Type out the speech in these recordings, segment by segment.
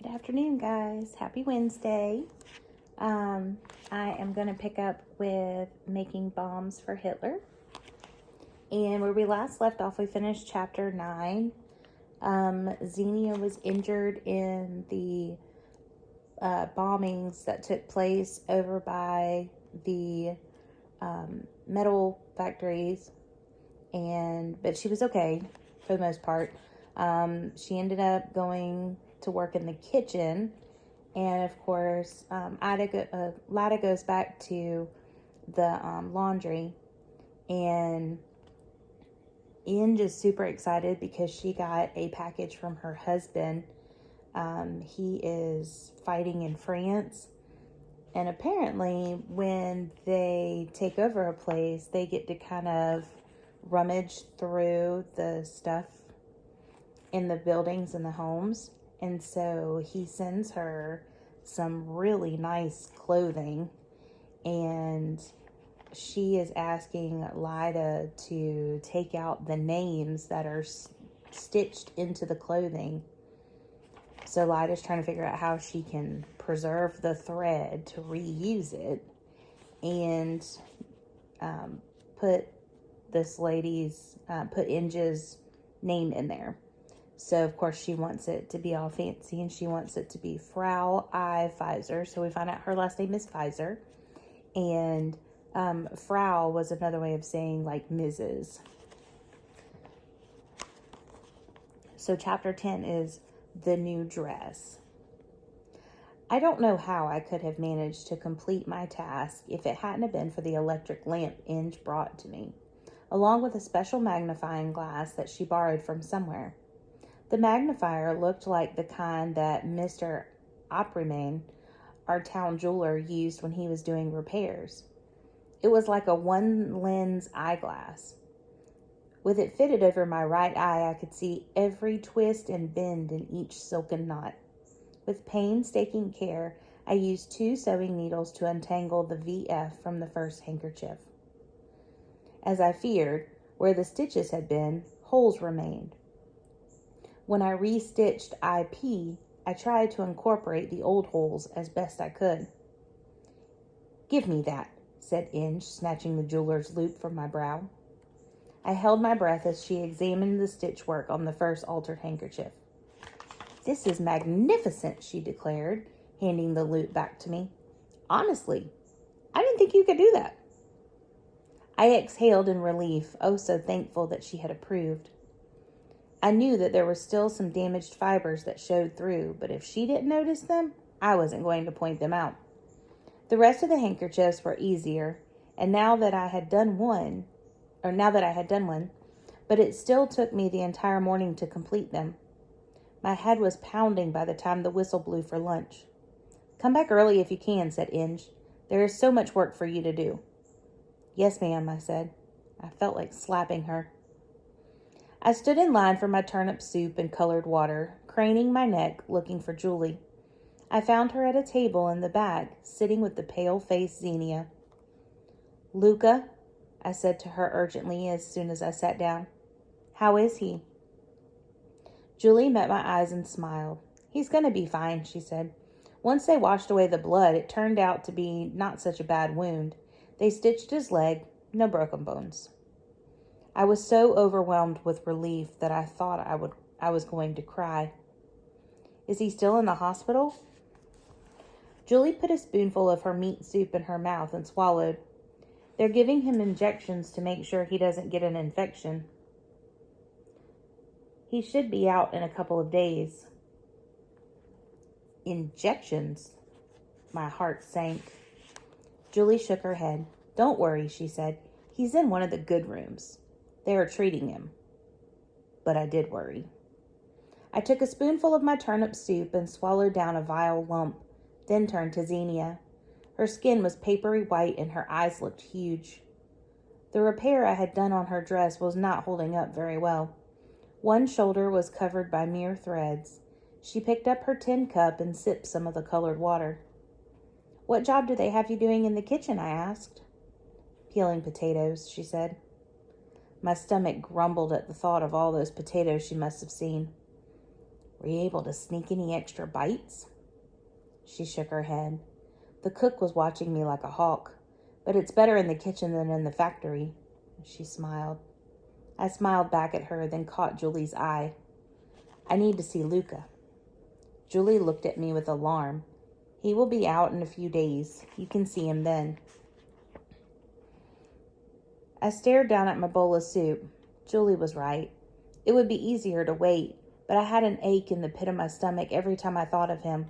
Good afternoon, guys. Happy Wednesday. I am going to pick up with making bombs for Hitler. And where we last left off, we finished chapter 9. Xenia was injured in the bombings that took place over by the metal factories. But she was okay for the most part. She ended up going to work in the kitchen, and of course Lada goes back to the laundry, and Inge is super excited because she got a package from her husband. He is fighting in France, and apparently when they take over a place, they get to kind of rummage through the stuff in the buildings and the homes. And so he sends her some really nice clothing, and she is asking Lida to take out the names that are stitched into the clothing. So Lida's trying to figure out how she can preserve the thread to reuse it and put Inge's name in there. So, of course, she wants it to be all fancy, and she wants it to be Frau I. Pfizer. So we find out her last name is Pfizer. And Frau was another way of saying, like, Mrs. So chapter 10 is the new dress. I don't know how I could have managed to complete my task if it hadn't been for the electric lamp Inge brought to me, along with a special magnifying glass that she borrowed from somewhere. The magnifier looked like the kind that Mr. Opryman, our town jeweler, used when he was doing repairs. It was like a one-lens eyeglass. With it fitted over my right eye, I could see every twist and bend in each silken knot. With painstaking care, I used 2 sewing needles to untangle the VF from the first handkerchief. As I feared, where the stitches had been, holes remained. When I restitched IP, I tried to incorporate the old holes as best I could. "Give me that," said Inge, snatching the jeweler's loop from my brow. I held my breath as she examined the stitch work on the first altered handkerchief. "This is magnificent," she declared, handing the loop back to me. "Honestly, I didn't think you could do that." I exhaled in relief, oh so thankful that she had approved. I knew that there were still some damaged fibers that showed through, but if she didn't notice them, I wasn't going to point them out. The rest of the handkerchiefs were easier, and now that I had done one, but it still took me the entire morning to complete them. My head was pounding by the time the whistle blew for lunch. "Come back early if you can," said Inge. "There is so much work for you to do." "Yes, ma'am," I said. I felt like slapping her. I stood in line for my turnip soup and colored water, craning my neck, looking for Julie. I found her at a table in the back, sitting with the pale-faced Xenia. "Luca," I said to her urgently as soon as I sat down. "How is he?" Julie met my eyes and smiled. "He's going to be fine," she said. "Once they washed away the blood, it turned out to be not such a bad wound. They stitched his leg, no broken bones." I was so overwhelmed with relief that I thought I was going to cry. "Is he still in the hospital?" Julie put a spoonful of her meat soup in her mouth and swallowed. "They're giving him injections to make sure he doesn't get an infection. He should be out in a couple of days." "Injections?" My heart sank. Julie shook her head. "Don't worry," she said. "He's in one of the good rooms. They are treating him." But I did worry. I took a spoonful of my turnip soup and swallowed down a vile lump, then turned to Xenia. Her skin was papery white and her eyes looked huge. The repair I had done on her dress was not holding up very well. One shoulder was covered by mere threads. She picked up her tin cup and sipped some of the colored water. "What job do they have you doing in the kitchen?" I asked. "Peeling potatoes," she said. My stomach grumbled at the thought of all those potatoes she must have seen. Were you able to sneak any extra bites? She shook her head. The cook was watching me like a hawk, but it's better in the kitchen than in the factory. She smiled. I smiled back at her, then caught Julie's eye. I need to see Luca. Julie looked at me with alarm. He will be out in a few days. You can see him then. I stared down at my bowl of soup. Julie was right. It would be easier to wait, but I had an ache in the pit of my stomach every time I thought of him.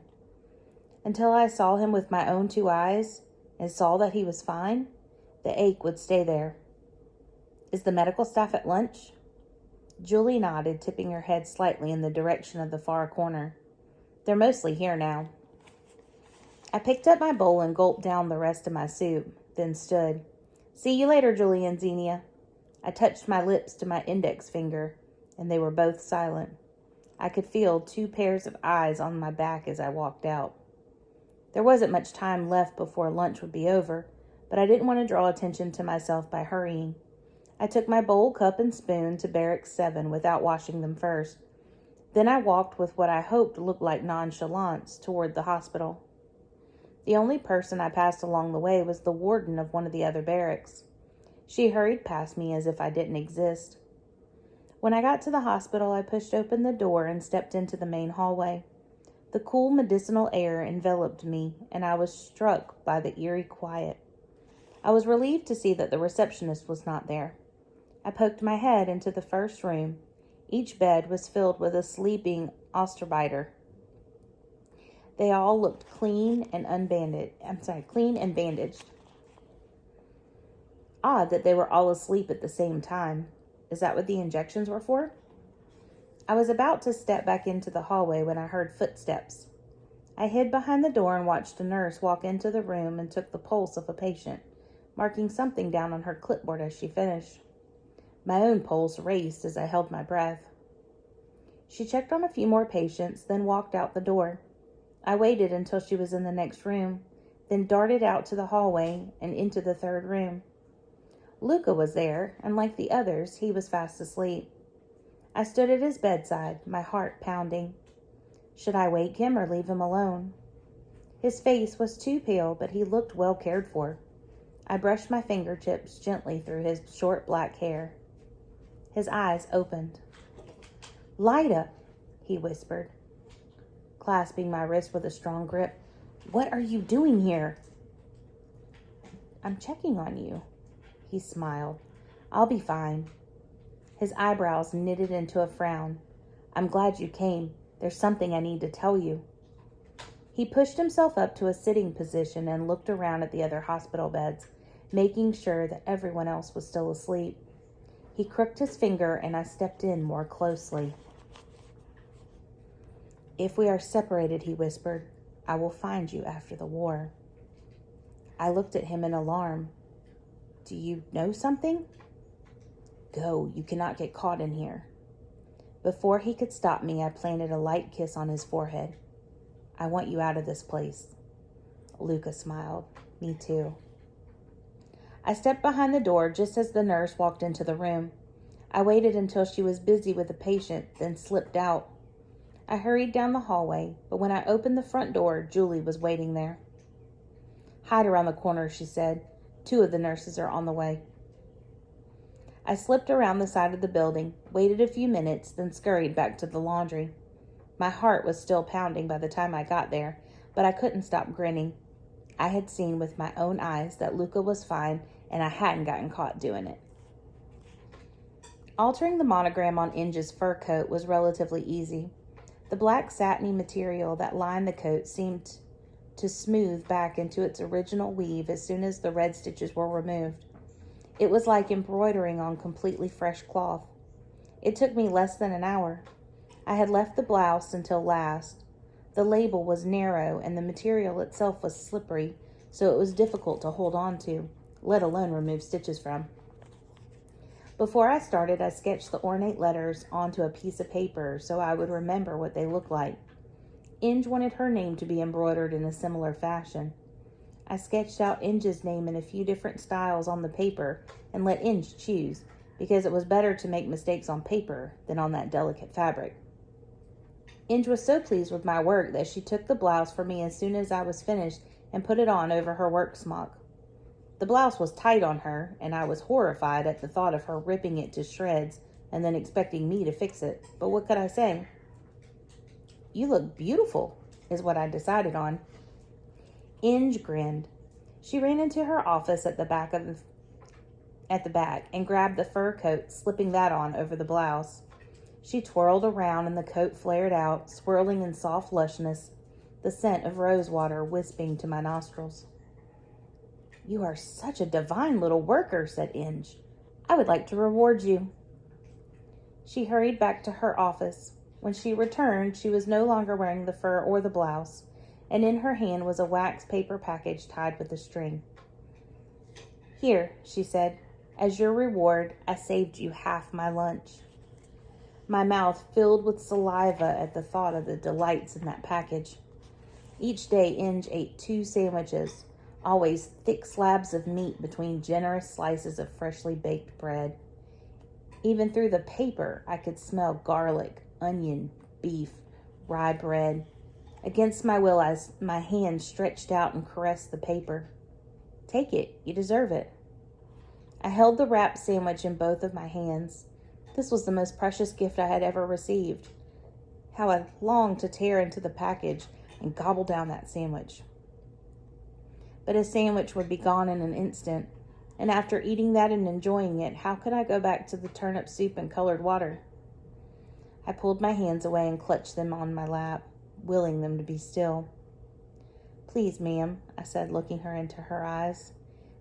Until I saw him with my own 2 eyes and saw that he was fine, the ache would stay there. Is the medical staff at lunch? Julie nodded, tipping her head slightly in the direction of the far corner. They're mostly here now. I picked up my bowl and gulped down the rest of my soup, then stood. See you later, Julie and Xenia. I touched my lips to my index finger, and they were both silent. I could feel 2 pairs of eyes on my back as I walked out. There wasn't much time left before lunch would be over, but I didn't want to draw attention to myself by hurrying. I took my bowl, cup, and spoon to Barracks 7 without washing them first. Then I walked with what I hoped looked like nonchalance toward the hospital. The only person I passed along the way was the warden of one of the other barracks. She hurried past me as if I didn't exist. When I got to the hospital, I pushed open the door and stepped into the main hallway. The cool medicinal air enveloped me, and I was struck by the eerie quiet. I was relieved to see that the receptionist was not there. I poked my head into the first room. Each bed was filled with a sleeping Osterbiter. They all looked clean and bandaged. Odd that they were all asleep at the same time. Is that what the injections were for? I was about to step back into the hallway when I heard footsteps. I hid behind the door and watched a nurse walk into the room and took the pulse of a patient, marking something down on her clipboard as she finished. My own pulse raced as I held my breath. She checked on a few more patients, then walked out the door. I waited until she was in the next room, then darted out to the hallway and into the third room. Luca was there, and like the others, he was fast asleep. I stood at his bedside, my heart pounding. Should I wake him or leave him alone? His face was too pale, but he looked well cared for. I brushed my fingertips gently through his short black hair. His eyes opened. "Lyda," he whispered, clasping my wrist with a strong grip. "What are you doing here?" "I'm checking on you." He smiled. "I'll be fine." His eyebrows knitted into a frown. "I'm glad you came. There's something I need to tell you." He pushed himself up to a sitting position and looked around at the other hospital beds, making sure that everyone else was still asleep. He crooked his finger and I stepped in more closely. "If we are separated," he whispered, "I will find you after the war." I looked at him in alarm. "Do you know something?" "Go, you cannot get caught in here." Before he could stop me, I planted a light kiss on his forehead. "I want you out of this place." Luca smiled. "Me too." I stepped behind the door just as the nurse walked into the room. I waited until she was busy with a patient, then slipped out. I hurried down the hallway, but when I opened the front door, Julie was waiting there. "Hide around the corner," she said. "2 of the nurses are on the way." I slipped around the side of the building, waited a few minutes, then scurried back to the laundry. My heart was still pounding by the time I got there, but I couldn't stop grinning. I had seen with my own eyes that Luca was fine, and I hadn't gotten caught doing it. Altering the monogram on Inge's fur coat was relatively easy. The black satiny material that lined the coat seemed to smooth back into its original weave as soon as the red stitches were removed. It was like embroidering on completely fresh cloth. It took me less than an hour. I had left the blouse until last. The label was narrow and the material itself was slippery, so it was difficult to hold on to, let alone remove stitches from. Before I started, I sketched the ornate letters onto a piece of paper so I would remember what they looked like. Inge wanted her name to be embroidered in a similar fashion. I sketched out Inge's name in a few different styles on the paper and let Inge choose, because it was better to make mistakes on paper than on that delicate fabric. Inge was so pleased with my work that she took the blouse for me as soon as I was finished and put it on over her work smock. The blouse was tight on her, and I was horrified at the thought of her ripping it to shreds and then expecting me to fix it. But what could I say? "You look beautiful," is what I decided on. Inge grinned. She ran into her office at the back and grabbed the fur coat, slipping that on over the blouse. She twirled around and the coat flared out, swirling in soft lushness, the scent of rose water wisping to my nostrils. "You are such a divine little worker," said Inge. "I would like to reward you." She hurried back to her office. When she returned, she was no longer wearing the fur or the blouse, and in her hand was a wax paper package tied with a string. "Here," she said, "as your reward, I saved you half my lunch." My mouth filled with saliva at the thought of the delights in that package. Each day, Inge ate 2 sandwiches, always thick slabs of meat between generous slices of freshly baked bread. Even through the paper, I could smell garlic, onion, beef, rye bread. Against my will, my hand stretched out and caressed the paper. "Take it. You deserve it." I held the wrapped sandwich in both of my hands. This was the most precious gift I had ever received. How I longed to tear into the package and gobble down that sandwich. But a sandwich would be gone in an instant, and after eating that and enjoying it, how could I go back to the turnip soup and colored water? I pulled my hands away and clutched them on my lap, willing them to be still. "Please, ma'am," I said, looking her into her eyes.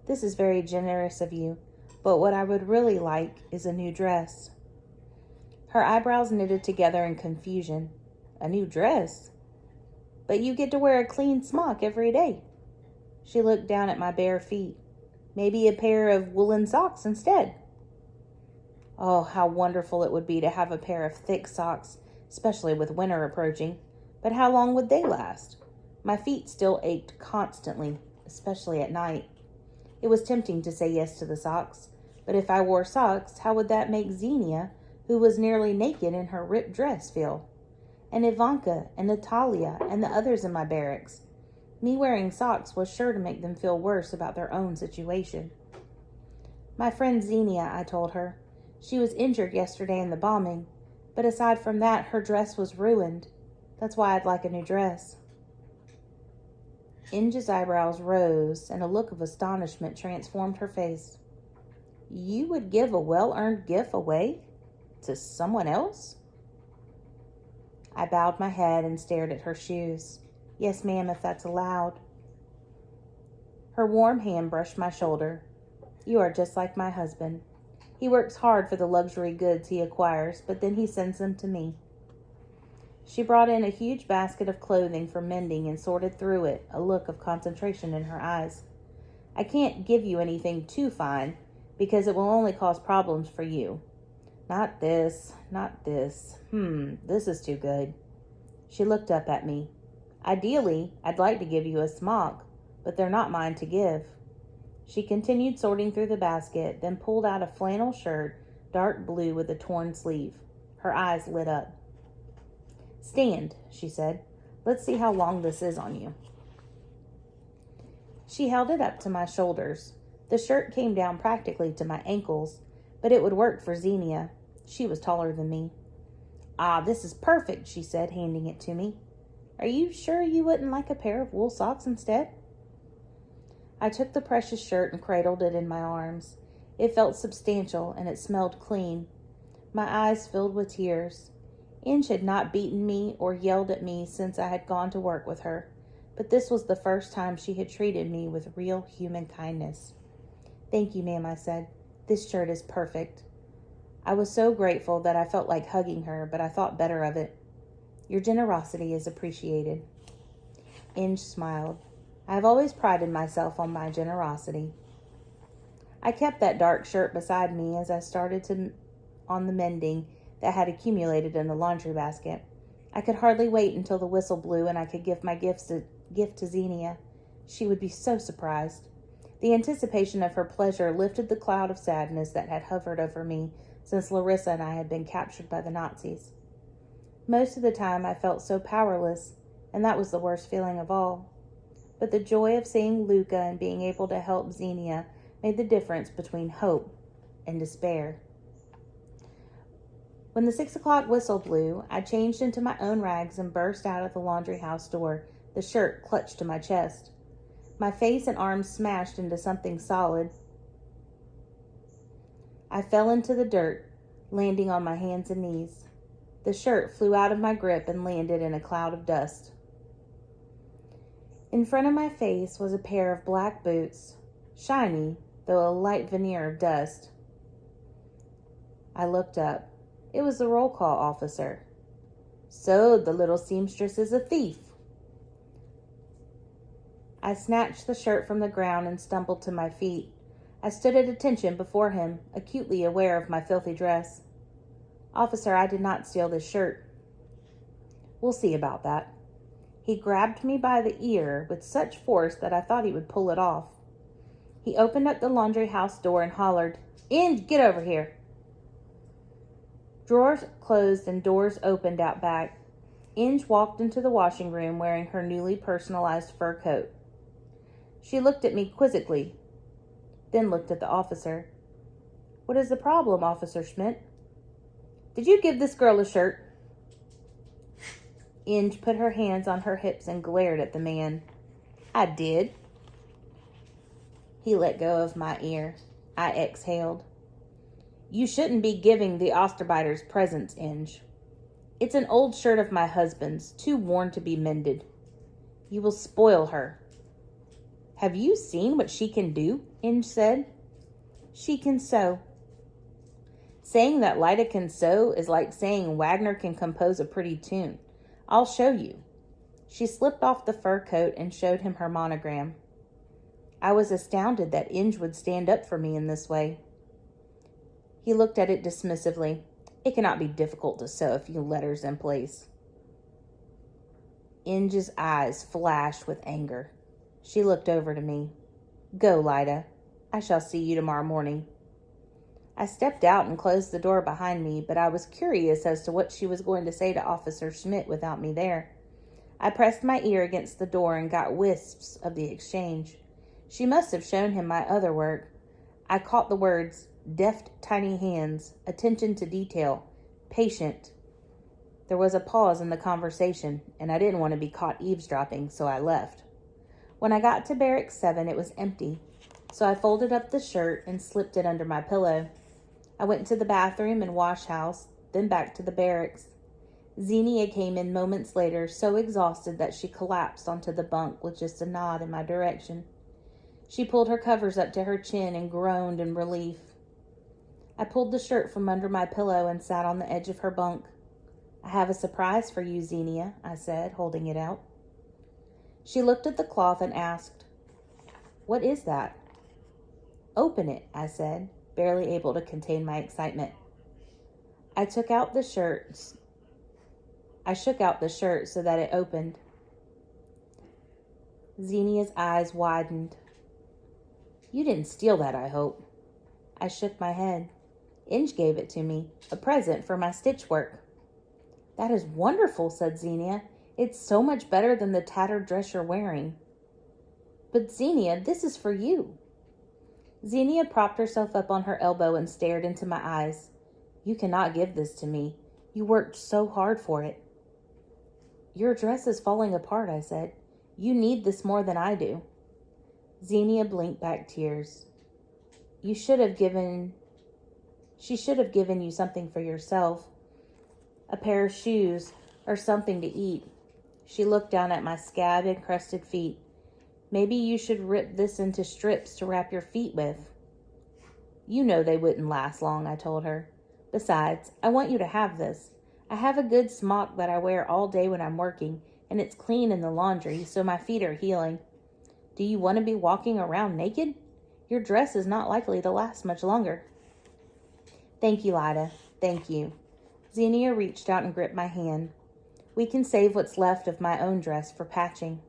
"This is very generous of you, but what I would really like is a new dress." Her eyebrows knitted together in confusion. "A new dress? But you get to wear a clean smock every day." She looked down at my bare feet. "Maybe a pair of woolen socks instead." Oh, how wonderful it would be to have a pair of thick socks, especially with winter approaching. But how long would they last? My feet still ached constantly, especially at night. It was tempting to say yes to the socks, but if I wore socks, how would that make Xenia, who was nearly naked in her ripped dress, feel? And Ivanka and Natalia and the others in my barracks? Me wearing socks was sure to make them feel worse about their own situation. "My friend Xenia," I told her. "She was injured yesterday in the bombing, but aside from that, her dress was ruined. That's why I'd like a new dress." Inge's eyebrows rose, and a look of astonishment transformed her face. "You would give a well-earned gift away to someone else?" I bowed my head and stared at her shoes. "Yes, ma'am, if that's allowed." Her warm hand brushed my shoulder. "You are just like my husband. He works hard for the luxury goods he acquires, but then he sends them to me." She brought in a huge basket of clothing for mending and sorted through it, a look of concentration in her eyes. "I can't give you anything too fine, because it will only cause problems for you. Not this, not this. This is too good." She looked up at me. "Ideally, I'd like to give you a smock, but they're not mine to give." She continued sorting through the basket, then pulled out a flannel shirt, dark blue with a torn sleeve. Her eyes lit up. "Stand," she said. "Let's see how long this is on you." She held it up to my shoulders. The shirt came down practically to my ankles, but it would work for Xenia. She was taller than me. "Ah, this is perfect," she said, handing it to me. "Are you sure you wouldn't like a pair of wool socks instead?" I took the precious shirt and cradled it in my arms. It felt substantial, and it smelled clean. My eyes filled with tears. Inge had not beaten me or yelled at me since I had gone to work with her, but this was the first time she had treated me with real human kindness. "Thank you, ma'am," I said. "This shirt is perfect." I was so grateful that I felt like hugging her, but I thought better of it. "Your generosity is appreciated." Inge smiled. "I have always prided myself on my generosity." I kept that dark shirt beside me as I started on the mending that had accumulated in the laundry basket. I could hardly wait until the whistle blew and I could give my gift to Xenia. She would be so surprised. The anticipation of her pleasure lifted the cloud of sadness that had hovered over me since Larissa and I had been captured by the Nazis. Most of the time I felt so powerless, and that was the worst feeling of all. But the joy of seeing Luca and being able to help Xenia made the difference between hope and despair. When the 6 o'clock whistle blew, I changed into my own rags and burst out of the laundry house door, the shirt clutched to my chest. My face and arms smashed into something solid. I fell into the dirt, landing on my hands and knees. The shirt flew out of my grip and landed in a cloud of dust. In front of my face was a pair of black boots, shiny, though a light veneer of dust. I looked up. It was the roll call officer. "So the little seamstress is a thief." I snatched the shirt from the ground and stumbled to my feet. I stood at attention before him, acutely aware of my filthy dress. "Officer, I did not steal this shirt." "We'll see about that." He grabbed me by the ear with such force that I thought he would pull it off. He opened up the laundry house door and hollered, "Inge, get over here." Drawers closed and doors opened out back. Inge walked into the washing room wearing her newly personalized fur coat. She looked at me quizzically, then looked at the officer. "What is the problem, Officer Schmidt?" "Did you give this girl a shirt?" Inge put her hands on her hips and glared at the man. "I did." He let go of my ear. I exhaled. "You shouldn't be giving the Osterbiters presents, Inge. It's an old shirt of my husband's, too worn to be mended. You will spoil her." "Have you seen what she can do?" Inge said. "She can sew." "Saying that Lyda can sew is like saying Wagner can compose a pretty tune. I'll show you." She slipped off the fur coat and showed him her monogram. I was astounded that Inge would stand up for me in this way. He looked at it dismissively. "It cannot be difficult to sew a few letters in place." Inge's eyes flashed with anger. She looked over to me. "Go, Lyda. I shall see you tomorrow morning." I stepped out and closed the door behind me, but I was curious as to what she was going to say to Officer Schmidt without me there. I pressed my ear against the door and got wisps of the exchange. She must have shown him my other work. I caught the words, "deft, tiny hands, attention to detail, patient." There was a pause in the conversation, and I didn't want to be caught eavesdropping, so I left. When I got to Barracks 7, it was empty, so I folded up the shirt and slipped it under my pillow. I went to the bathroom and wash house, then back to the barracks. Xenia came in moments later, so exhausted that she collapsed onto the bunk with just a nod in my direction. She pulled her covers up to her chin and groaned in relief. I pulled the shirt from under my pillow and sat on the edge of her bunk. "I have a surprise for you, Xenia," I said, holding it out. She looked at the cloth and asked, "What is that?" "Open it," I said, barely able to contain my excitement. I shook out the shirt so that it opened. Xenia's eyes widened. "You didn't steal that, I hope." I shook my head. "Inge gave it to me, a present for my stitch work." "That is wonderful," said Xenia. "It's so much better than the tattered dress you're wearing." "But Xenia, this is for you." Xenia propped herself up on her elbow and stared into my eyes. "You cannot give this to me. You worked so hard for it." "Your dress is falling apart," I said. "You need this more than I do." Xenia blinked back tears. She should have given you something for yourself. A pair of shoes or something to eat. She looked down at my scab-encrusted feet. "Maybe you should rip this into strips to wrap your feet with." "You know they wouldn't last long," I told her. "Besides, I want you to have this. I have a good smock that I wear all day when I'm working, and it's clean in the laundry, so my feet are healing. Do you want to be walking around naked? Your dress is not likely to last much longer." "Thank you, Lyda. Thank you." Xenia reached out and gripped my hand. "We can save what's left of my own dress for patching."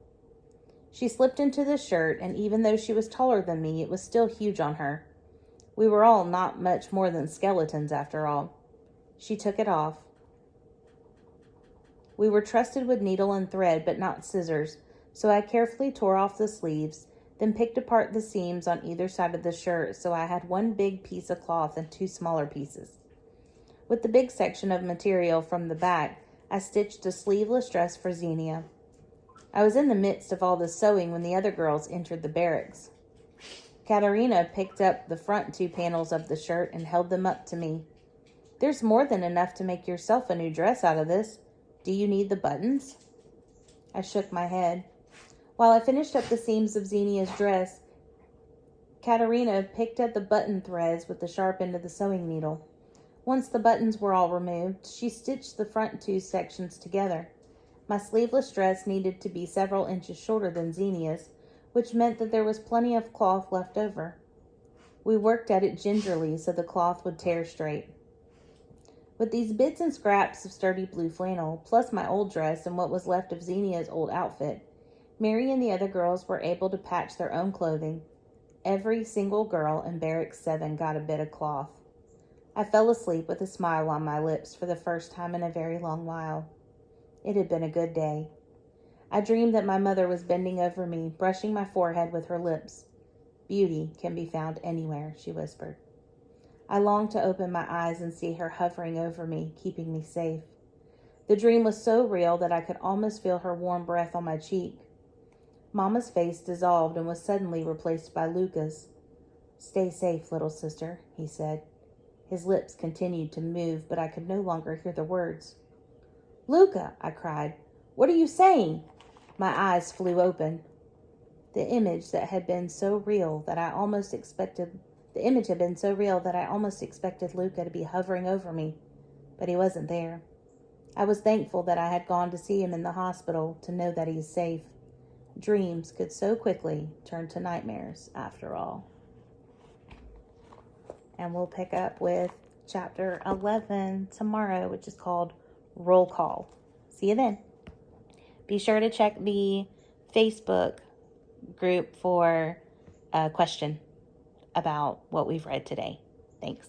She slipped into the shirt, and even though she was taller than me, it was still huge on her. We were all not much more than skeletons after all. She took it off. We were trusted with needle and thread, but not scissors, so I carefully tore off the sleeves, then picked apart the seams on either side of the shirt so I had one big piece of cloth and two smaller pieces. With the big section of material from the back, I stitched a sleeveless dress for Xenia. I was in the midst of all the sewing when the other girls entered the barracks. Katerina picked up the front two panels of the shirt and held them up to me. "There's more than enough to make yourself a new dress out of this. Do you need the buttons?" I shook my head. While I finished up the seams of Xenia's dress, Katerina picked at the button threads with the sharp end of the sewing needle. Once the buttons were all removed, she stitched the front two sections together. My sleeveless dress needed to be several inches shorter than Xenia's, which meant that there was plenty of cloth left over. We worked at it gingerly so the cloth would tear straight. With these bits and scraps of sturdy blue flannel, plus my old dress and what was left of Xenia's old outfit, Mary and the other girls were able to patch their own clothing. Every single girl in Barracks 7 got a bit of cloth. I fell asleep with a smile on my lips for the first time in a very long while. It had been a good day. I dreamed that my mother was bending over me, brushing my forehead with her lips. "Beauty can be found anywhere," she whispered. I longed to open my eyes and see her hovering over me, keeping me safe. The dream was so real that I could almost feel her warm breath on my cheek. Mama's face dissolved and was suddenly replaced by Luca's. "Stay safe, little sister," he said. His lips continued to move, but I could no longer hear the words. "Luca," I cried. "What are you saying?" My eyes flew open. The image had been so real that I almost expected Luca to be hovering over me, but he wasn't there. I was thankful that I had gone to see him in the hospital to know that he's safe. Dreams could so quickly turn to nightmares after all. And we'll pick up with chapter 11 tomorrow, which is called Roll Call. See you then. Be sure to check the Facebook group for a question about what we've read today. Thanks.